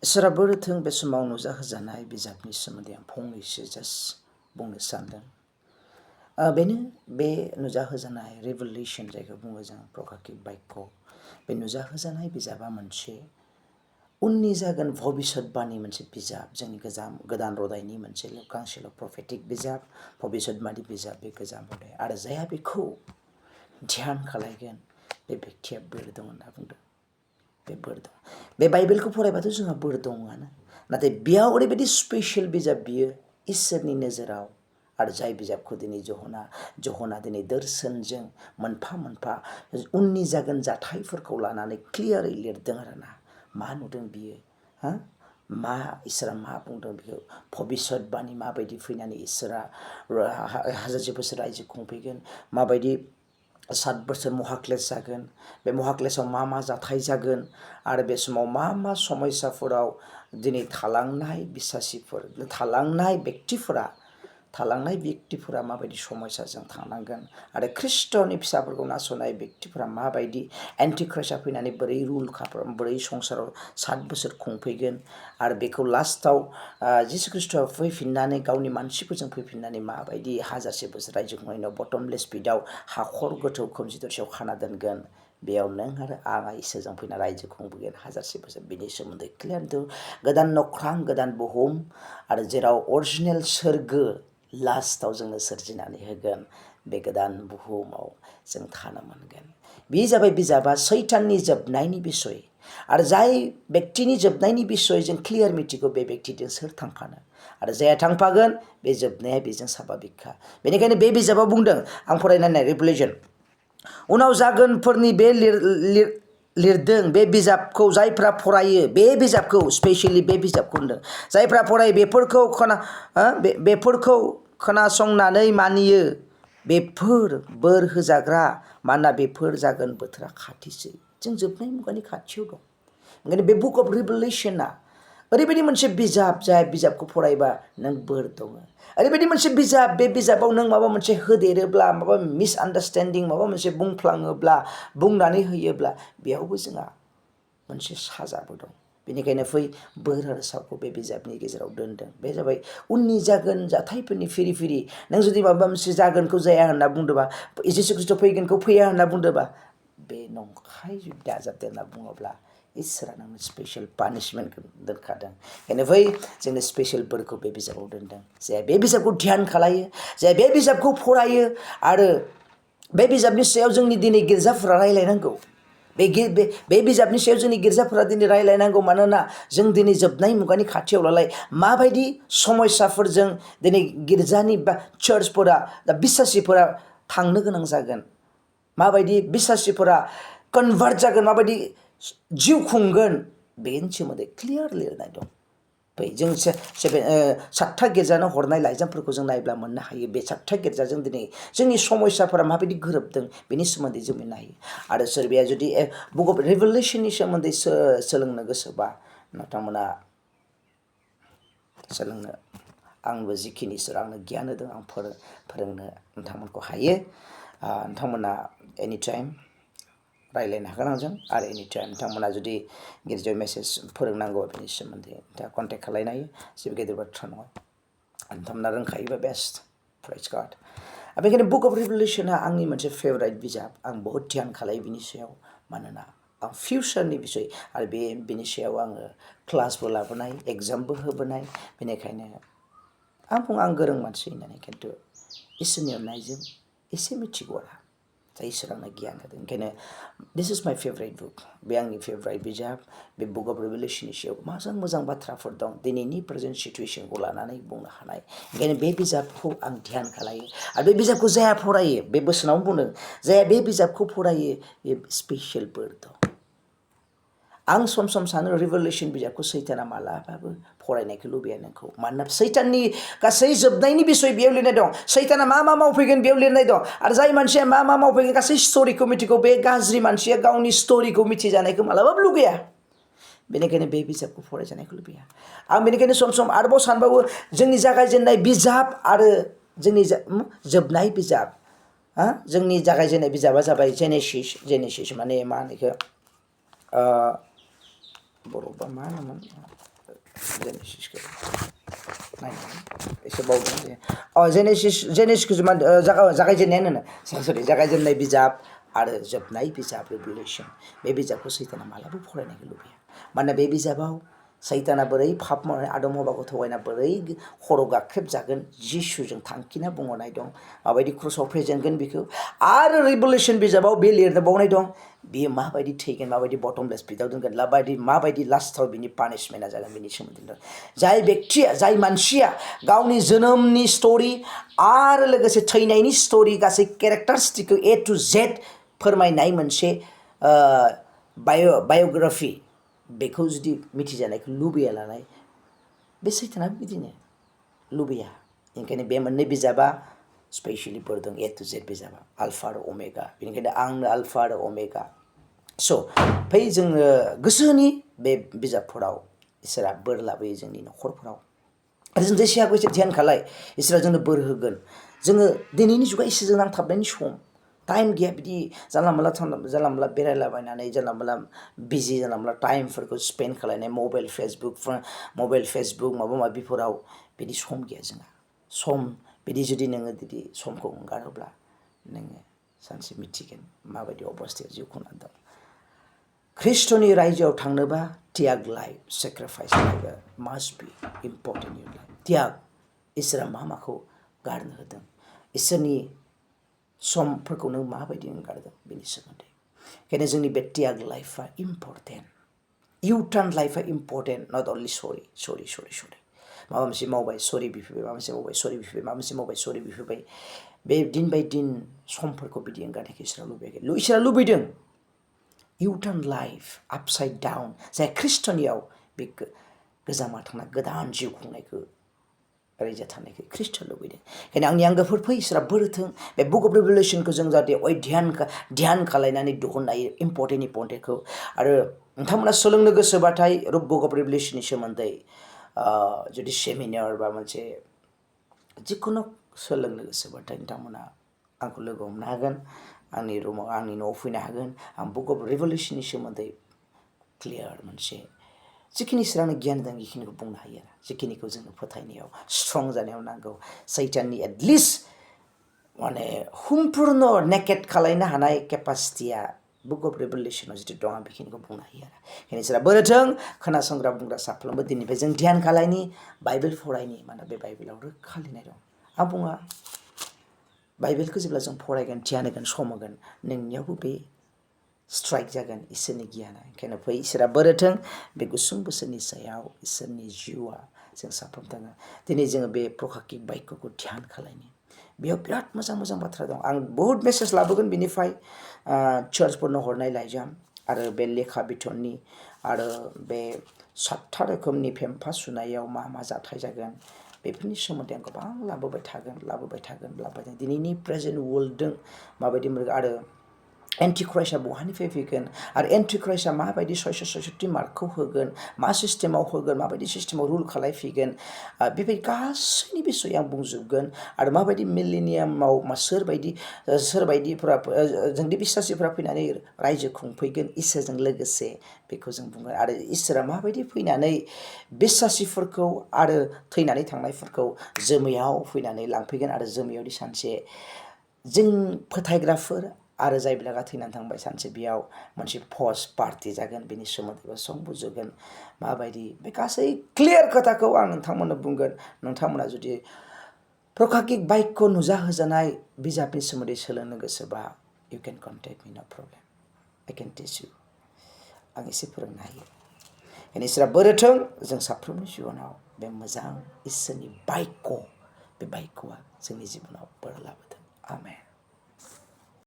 इसोरा बोरथों बे समाव नुजाहोजानाय बिजाबनि सोमोन्दै आं फंनैसो जास्ट बुंनो सानदों। बेनो बे नुजाहोजानाय रेभेलेसन जायखौ बुङो जों प्रकाशित बाक्य, बे नुजाहोजानाय बिजाबा मोनसे उननि जागोन भबिष्यतबाणी मोनसे बिजाब, जोंनि गोदान रदायनि मोनसे गांसेल' प्रफेटिक बिजाब, भबिष्यतबाणी बिजाब, बे गोजाम रदाय। आरो जायहा बेखौ ध्यान खालायगोन बे बेक्तिया बोर दं होनना बुंदों। बे बोर दं। बे बाइबेलखौ फरायबाथ' जोंहा बोर दङआनो, नाथाय बेयाव ओरैबायदि स्पेसियेल बिजाब बियो इसोरनि नोजोराव। आरो जाय बिजाबखौ दिनै जहना दिनै दर्शनजों मोनफा मोनफा उननि जागोन जाथायफोरखौ लानानै क्लियारै लिरदों आरोना। मा नुदों बियो, मा इसोरा मा बुंदों बेखौ, भबिष्यतबाणी माबायदि फैनानै इसोरा हाजारसे बोसोर रायजो खुंफैगोन, माबायदि 7 बोसोर महाक्लेश जागोन, बे महाक्लेशआव मा मा जाथाय जागोन, आरो बे समाव मा मा समयसाफोराव दिनै थालांनाय बिसासिफोर, थालांनाय व्यक्तिफोरा माबायदि समयसाजों थांनांगोन, आरो ख्रिस्ट'नि फिसाफोरखौ नासयनाय व्यक्तिफोरा माबायदि एन्टिख्राइस्टआ फैनानै बोरै बोरै संसाराव 7 बोसोर खुंफैगोन, आरो बेखौ लास्टआव जिसु ख्रिस्ट'आ फैफिननानै गावनि मानसिफोरजों फैफिननानै माबायदि हाजारसे बोसोर रायजो खुंनायनि उनाव बटमलेस पिटआव हाखर गोथौ खोमसि दरसेयाव खाना दोनगोन, बेयाव नों आरो आंहा इसोरजों फैना रायजो खुंबोगोन हाजारसे बोसोर। बिनि सोमोन्दै क्लियार गोदान नख्रां गोदान बुहुम, आरो जेराव अरिजिनेल सोरगो लास्टआव जोंनो सोरजिनानै होगोन, बे गोदान बुहुमाव जों थानो मोनगोन। बे जाबाय बिजाबा सैताननि जोबनायनि बिसय, आरो जाय बेक्तिनि जोबनायनि बिसय जों क्लियार मिथिगौ, बे बेक्तिजों सोर थांफानो, आरो जाया थांफागोन बे जोबनाया बेजों साबाबिखा। बेनिखायनो बे बिजाबाव बुंदों, आं फरायनाय रेभेलेसन, उनाव जागोनफोरनि बे लिरदों बे बिजाबखौ जायफ्रा फरायो, बे बिजाबखौ स्पेसियेलि बे बिजाबखौ होनदों, जायफ्रा फरायो बेफोरखौ खोनासंनानै मानियो, बेफोर बोर होजाग्रा, मानोना बेफोर जागोन बोथोरा खाथिसै। जों जोबनाय मुगानि खाथियाव दं। ओंखायनो बे बुक अफ रेभेलेसना ओरैबायदि मोनसे बिजाब, जाय बिजाबखौ फरायबा नों बोर दङ। ओरैबायदि मोनसे बिजाब, बे बिजाबाव नों माबा मोनसे होदेरोब्ला, माबा मिसआन्डारस्टेन्डिं माबा मोनसे बुंफ्लाङोब्ला, बुंनानै होयोब्ला, बेयावबो जोंहा मोनसे साजाबो दं। बेनिखायनो फै बोर आरो सावखौ बे बिजाबनि गेजेराव दोनदों। बे जाबाय उननि जागोन जाथायफोरनि फिरि नों जुदि माबा मोनसे जागोनखौ जाया होनना बुंदोंबा, जिसु ख्रिस्ट' फैगोनखौ फैया होनना बुंदोंबा, बे नंखाय जुदि दाजाबदों होनना बुङोब्ला, इसोरा नोंनो स्पेसियेल पानिशमेन्टखौ दोनखादों। बेनिखायनो फै जोंनो स्पेसियेल बोरखौ बे बिजाबाव दोनदों। जाय बे बिजाबखौ ध्यान खालायो, जाय बे बिजाबखौ फरायो, आरो बे बिजाबनि सायाव जोंनि दिनै गिर्जाफोरा रायलायनांगौ। बे बिजाबनि सायाव जोंनि गिर्जाफोरा दिनै रायलायनांगौ। मानोना जों दिनै जोबनाय मुगानि खाथियाव नालाय, माबायदि समयसाफोरजों दिनै गिर्जानि बा चार्चफोरा, बिसासिफोरा थांनो गोनां जागोन, माबायदि बिसासिफोरा कनभार्ट जागोन, माबायदि जिउ खुंगोन, बेनि सोमोन्दै क्लियार लिरनाय दं। जों 7था गिर्जानो हरनाय लाइजामफोरखौ जों नायब्ला मोननो हायो। बे 7था गिर्जाजों दिनै जोंनि समयसाफोरा माबायदि गोरोबदों, बेनि सोमोन्दै जों मोननो हायो। आरो सोरबाया जुदि बुक अफ रेभेलेसननि सोमोन्दै सोलोंनो गोसोबा, नोंथांमोना सोलोंनो, आंबो जिखिनि इसोर आंनो गियान होदों, आं फोरोंनो नोंथांमोनखौ हायो। नोंथांमोना एनि टाइम रायज्लायनो हागोन आंजों, आरो एनि टाइम नोंथांमोना जुदि गिर्जायाव मेसेज फोरोंनांगौ बेनि सोमोन्दै नोंथाङा कन्टेक्ट खालायनो हायो। जेबो गेदेर बाथ्रा नङा। नोंथांमोना रोंखायोबा बेस्ट, प्राइज गाड। बेनिखायनो बुक अफ रेभेलेसना आंनि मोनसे फेभरेट बिजाब। आं बहुद ध्यान खालायो बिनि सायाव, मानोना आं फिउचारनि बिसय, आरो बेनि सायाव आङो क्लासबो लाबोनाय, एग्जामबो होबोनाय। बेनिखायनो आं गोरों मानसि होननानै, खिन्थु इसोरनि अननायजों एसे मिथिगौ आरो जाय इसोर आंनो गियान होदों। ओंखायनो दिस इज माइ फेभरेट बुक। बे आंनि फेभरेट बिजाब। बे बुक अफ रेभेलेसननि सायाव मोजां बाथ्राफोर दं, दिनैनि प्रेजेन्ट सिटुवेसनखौ लानानै बुंनो हानाय। ओंखायनो बे बिजाबखौ आं ध्यान खालायो। आरो बे बिजाबखौ जाया फरायो, बे बोसोनावनो बुंदों, जाया बे बिजाबखौ फरायो, बे स्पेसियेल बोर दं। आं सम सानो रेभेलेसन बिजाबखौ सैताना मालाबाबो फरायनायखौ लुबैया नोंखौ। मानोना सैताननि गासै जोबनायनि बिसय बेयाव लिरनाय दं। सैताना मा मावफैगोन बेयाव लिरनाय दं। आरो जाय मानसिया मा मावफैगोन गासै स्ट'रिखौ मिथिगौ, बे गाज्रि मानसिया गावनि स्ट'रिखौ मिथिजानायखौ मालाबाबो लुगैया। बेनिखायनो बे बिजाबखौ फरायजानायखौ लुबैया। आं बेनिखायनो सम आरोबाव सानबावो, जोंनि जागायजेननाय बिजाब आरो जोंनि जोबनाय बिजाब। जोंनि जागायजेननाय बिजाबा जाबाय जेनेसिस माने मा होनो बेखौ, बर'बा मा होनोमोन, जेनेसिसखौ एसे बावदों जेनेसिसखौ जागायजेननाय होनो सरि जागायजेननाय बिजाब आरो जोबनाय बिजाब रेभेलेसन बे बिजाबखौ सैताना मालाबा फरायनायखौ लुबैया मानोना बे बिजाबाव सैताना बोरै पाप मावनानै आदम हवाखौ थगायना बोरै खर' गाख्रेबजागोन जिसुजों थांखिना बुंहरनाय दं माबायदि क्रसआव फेजेनगोन बेखौ आरो रेभेलेसन बिजाबाव बे लिरबावनाय दं बियो माबायदि थैगोन माबायदि बटमलेस पिटआव दोनगोन माबायदि लास्टआव बिनि पानिशमेन्टआ जागोन बिनि सोमोन्दै जाय व्यक्तिया जाय मानसिया गावनि जोनोमनि स्ट'रि आरो लोगोसे थैनायनि स्ट'रि गासै केरेक्टारिस्टिकखौ A to Z फोरमायनाय मोनसे बाय'ग्राफि बेखौ जुदि मिथिजानायखौ लुबैया लानाय बे सैतानाबो बिदिनो लुबैया ओंखायनो बे मोननै बिजाबा स्पेसियेलि दं A to Z बिजाबा आल्फा आरो अमेगा बेनिखायनो आंनो आल्फा आरो अमेगा फै जोङो गोसोनि बे बिजाबफोराव इसोरा बोर लाबोयो जोंनि न'खरफोराव आरो जों जेसे हागौ एसे ध्यान खालाय इसोरा जोंनो बोर होगोन जोङो दिनैनि जुगा इसोरजों नांथाबनायनि सम टाइम गैया बिदि जानला मोनला बेरायलाबायनानै जानला मोनला बिजि जानला मोनला टाइमफोरखौ स्पेन्ड खालायनाय मबाइल फेसबुक माबा माबिफोराव बिदि सम गैया जोंहा सम बिदि जुदि नोङो जुदि समखौ हंगारोब्ला नोङो सानसे मिथिगोन माबायदि अबस्थायाव जिउ खुंनानै दं ख्रिस्ट'नि रायजोआव थांनोबा त्याग life sacrifice must be important in life त्याग इसोरा माखौ गारनो होदों इसोरनि समफोरखौ नों माबायदि गारदों बेनि सोमोन्दै ओंखायनो जोंनि बे त्याग लाइफआ इम्पर्टेन्ट इउटार्न लाइफआ इम्पर्टेन्ट नट अनलि सरि माबा मोनसे मावबाय सरि बिफैबाय माबा मोनसे मावबाय सरि बिफैबाय माबा मोनसे मावबाय सरि बिफैबाय बे दिन बाय दिन समफोरखौ बिदि एंगारनायखौ इसोरा लुबैयाखै इसोरा लुबैदों इउटार्न लाइफ आपसाइड डाउन जाय ख्रिस्ट'नियाव बे गोजामा थांना गोदान जिउ खुंनायखौ रायजो थानायखौ ख्रिस्ट'आ लुबैदों ओंखायनो आंनि आंगोफोर फै इसोरा बोर होथों बे बुक अफ रेभेलेसनखौ जों जाहाथे ध्यान खालायनानै दिहुननो हायो इम्पर्टेन्टखौ आरो नोंथांमोना सोलोंनो गोसोबाथाय बुक अफ रेभेलेसननि सोमोन्दै जुदि सेमिनार बा मोनसे जिखुनु सोलोंनो गोसोबाथाय नोंथांमोना आंखौ लोगो हमनो हागोन आंनि रुमाव आंनि न'आव फैनो हागोन आं बुक अफ रेभेलेसननि सोमोन्दै क्लियार मोनसे जिखिनि इसोरानो गियान दं बेखिनिखौ बुंनो हायो आरो जिखिनिखौ जोंनो फोथायनायाव स्ट्रं जानायाव नांगौ सैताननि एटलिस्ट माने सम्पुर्ण नेकेट खालायनो हानाय केपासिटिया बुक अफ रेभेलेसनाव जितु दं आं बेखिनिखौ बुंनो हायो आरो ओंखायनो इसोरा बोर होथों खोनासंग्रा बुंग्रा साफ्रोमबो दिननिफ्राय जों ध्यान खालायनि बाइबेल फरायनि मानोना बे बाइबेलाव रोखा लिरनाय दं आं बुङा बाइबेलखौ जेब्ला जों फरायगोन ध्यान होगोन सम होगोन नोंनियावबो बे स्ट्राइक जागोन इसोरनि गियाना ओंखायनो फै इसोरा बोर होथों बे गुसुं बोसोरनि सायाव इसोरनि जिउआ जों साफ्रोम थाङो दिनै जोङो बे प्रकाकिक बाक्यखौ ध्यान खालायनि बेयाव बिराद मोजां बाथ्रा दं आं बहुद मेसेज लाबोगोन बिनिफ्राय चार्चफोरनो हरनाय लाइजाम आरो बे लेखा बिथननि आरो बे 7था रोखोमनि फेम्फा सुनायाव मा जाथाय जागोन बेफोरनि सोमोन्दै आं गोबां लाबोबाय थागोन दिनैनि प्रेजेन्ट वर्ल्डजों माबायदि आरो एन्टिक्राइस्टआ बहानिफ्राय फैगोन आरो एन्टिक्राइस्टआ माबायदि 666 मार्कखौ होगोन मा सिस्टेमाव होगोन माबायदि सिस्टेमाव रुल खालायफैगोन बेबायदि गासैनि बिसय आं बुंजोबगोन आरो माबायदि मिलेनियामाव सोरबायदिफोरा जोंनि बिश्वासिफोरा फैनानै रायजो खुंफैगोन इसोरजों लोगोसे बेखौ जों बुङो आरो इसोरा माबायदि फैनानै बिश्वासिफोरखौ आरो थैनानै थांनायफोरखौ जोमैयाव फैनानै लांफैगोन आरो जोमैयावदि सानसे जों फोथायग्राफोर आरो जाय बिलागा थैनानै थांबाय सानसे बेयाव मोनसे पस्ट पार्टि जागोन बेनि सोमोन्दैबो सम बुजुगोन माबायदि बे गासै क्लियार खोथाखौ आं नोंथांमोननो बुंगोन नोंथांमोना जुदि प्रकाकिक बाक्य नुजाहोजानाय बिजाबनि सोमोन्दै सोलोंनो गोसोबा इउ केन कन्टेक्ट मी नो प्रब्लेम आइ केन टिच इउ आं एसे फोरोंनो हायो बेनि इसोरा बोर होथों जों साफ्रोमनि जिबनाव बे मोजां इसोरनि बाक्य बे बाक्यआ जोंनि जिबनाव बोर लाबोथों आमेन